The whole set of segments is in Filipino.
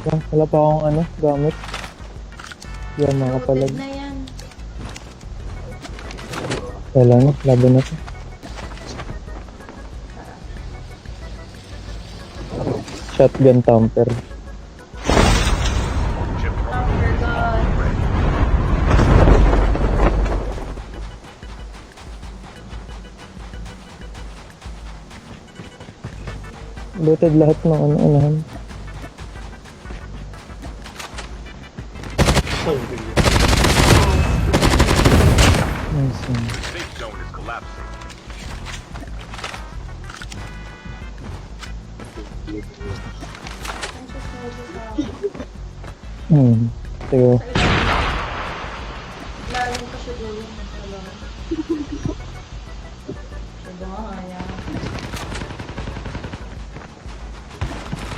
Wala pa akong ano, gamit. Yan, mga kapalag. Na yan. Wala na, laban na to. Shotgun tamper. Looted lahat ng ano-unahan. Nice one. Safe zone is collapsing. Sige. Lalim pa siya doon. Siya yan.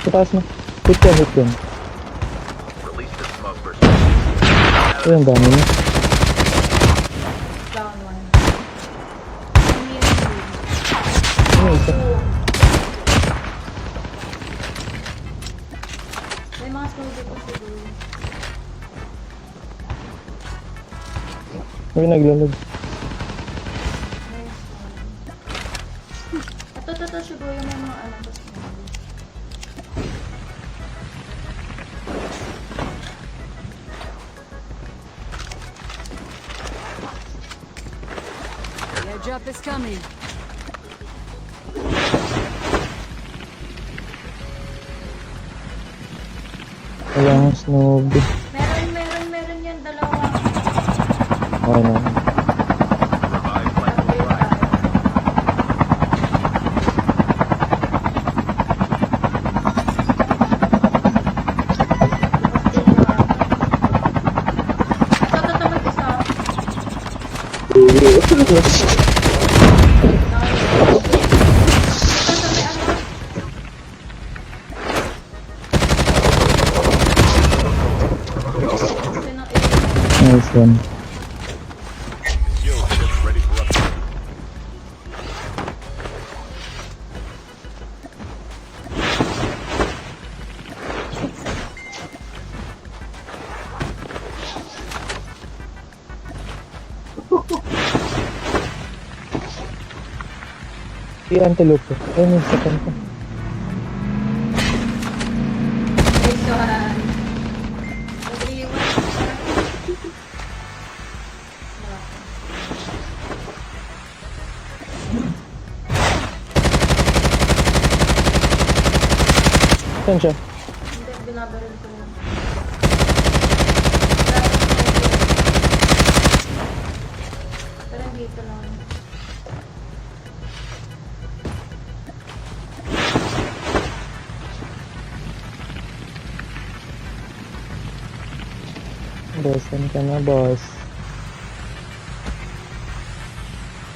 Sa taas na. Hit yan, hit yan. Release the smoke burst. Ayun, dami na. Down one. Ano isa? May mga smoke dito siguro. May naglalag. Ito siguro yung may mga alam ko sa mga. Airdrop is coming. Kailangan snob. Meron yan, dalawa. Okay na. Revive flight will arrive. Nice one. Yo, ship ready for upgrade. Si antelope. Ayun yung second pa. Nice one. Nag-iwan. Saan siya? Hindi, binabaril ko lang. Pero dito lang. Bossan ka na, boss.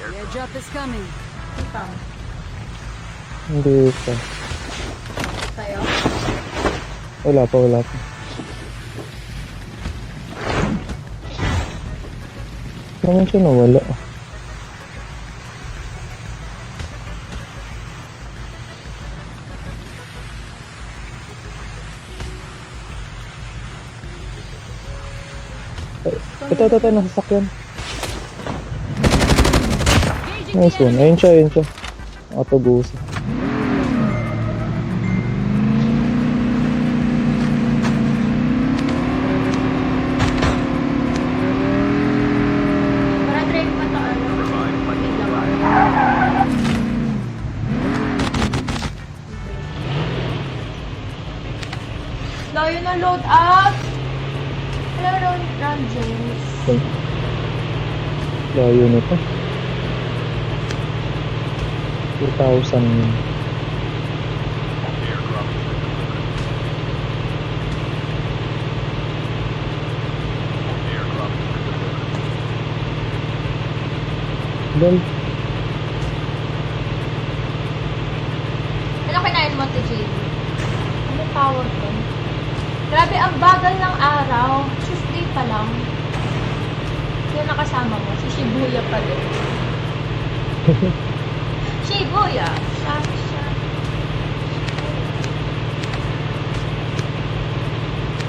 Airdrop is coming. Ipang. Hindi pa. Tayo. Wala pa, wala pa. Naman siya nawala. Ito, nasasakyan. Nice one. Ayun siya. Autobus. Para train pa to ano. Revive flight will arrive. Layo na load up. Hello, Ron James. Okay. Layo nito. 2,000 yun. Airdrop is delivered. Airdrop is delivered. Well, Ano kinain mo to, JD? Ano tawag doon? Grabe, ang bagal ng araw. Tuesday pa lang. Yung nakasama mo, si Shibuya pa din. Shibuya! Siya.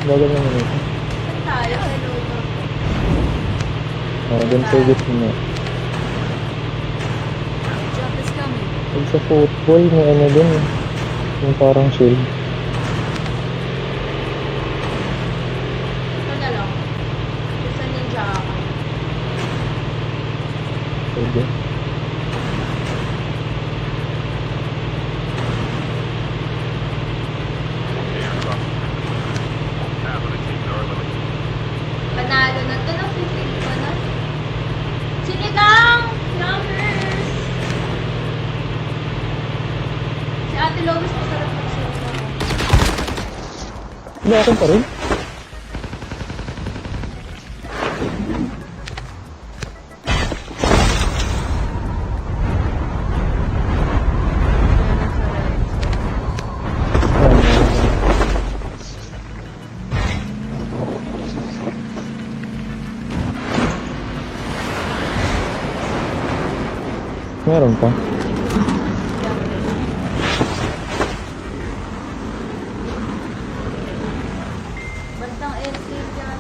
Bagal naman ito. Saan tayo? Hello. Dun sa gitna. Airdrop is coming. Pag sa football, may ano dun eh. Yung parang shield. Ito na lang. Isa ninja ako. Pwede. Airdrop. Half of the teams are eliminated. Panalo na ito. Nagsisig ko na. Sinigang! Yummers! Si Ate Lois masarap magsusunod. Hindi, akin pa rin. Meron pa. Bantang escape yan.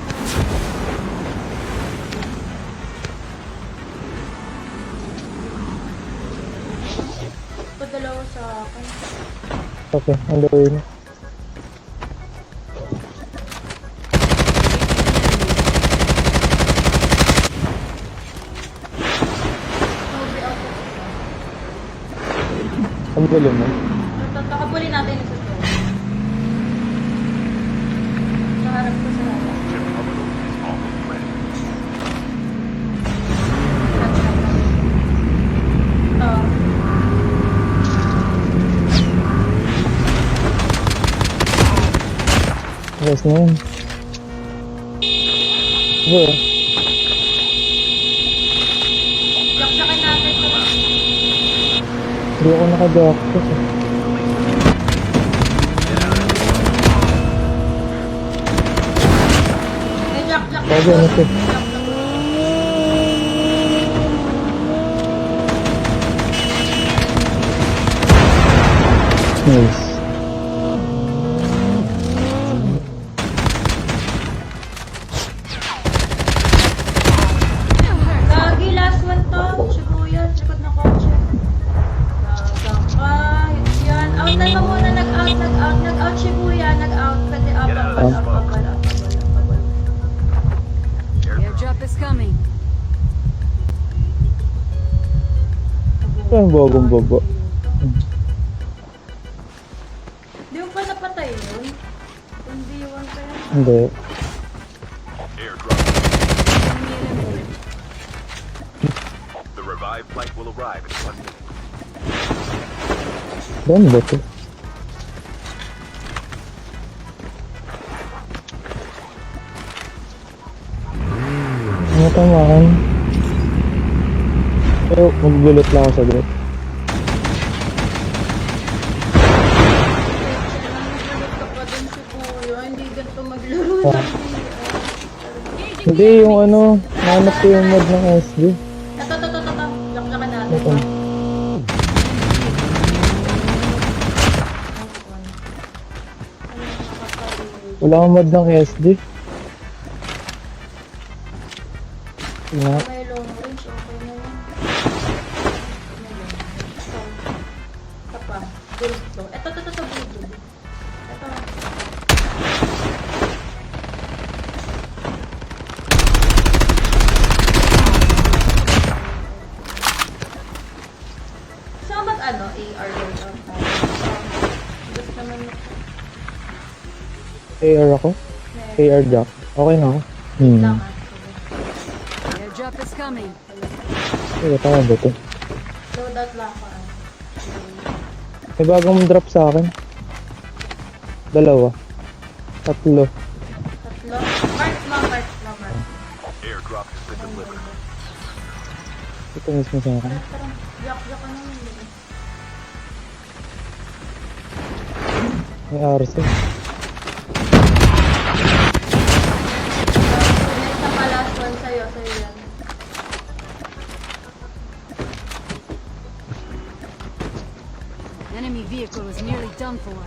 Ito dalawa sa akin. Okay, on the way na. Nobi ako. Ang gulo mo. Takabulin natin yung susunod. Sa harap ko sa harap. Chip terminal is almost ready. Oo. Yes na yun. Bro, Saksakin natin ito. hindi ako naka-jackpot eh. Eh, jack. Sabi, ano ito? Nice. Gagi, last one to. Shibuya, likod ng kotse. Gagang ka. Yan. Out na muna. Nag-out. Shibuya, nag-out. Pwede up. Abal. Airdrop is coming. Ito ang bagong baba. Di mo pa napatay yun? Hindi yun pa yun. Hindi. Airdrop. The revived flight will arrive in 1 minute. Dami ba ito? Ano tamahan? Pero magbulot lang ako sa group. Nagulot ka pa din Shibuya. Hindi ganito maglaro ng VR. Hindi, yung ano, nahanap ko yung mod ng SD. Ito. Lakyakan natin. Ito. Wala akong mod ng SD. Nga. May long range, okay na yun. Ito pa, gold to. Ito, gold. Ito. Saan mag ano, AR gold on tayo? Gusto naman mo. AR ako? AR jack. Okay na ako. Lang ah. Sige. Airdrop is coming. Sige, tama ba ito? Loadout lang ako ah. May bagong drop sa akin. Dalawa. Tatlo. Tatlo. Mark. Airdrop has been delivered. Ito mismo sa akin. Parang yak ka naman eh. May RC. Next na last one sa'yo yan. Enemy vehicle is nearly done for.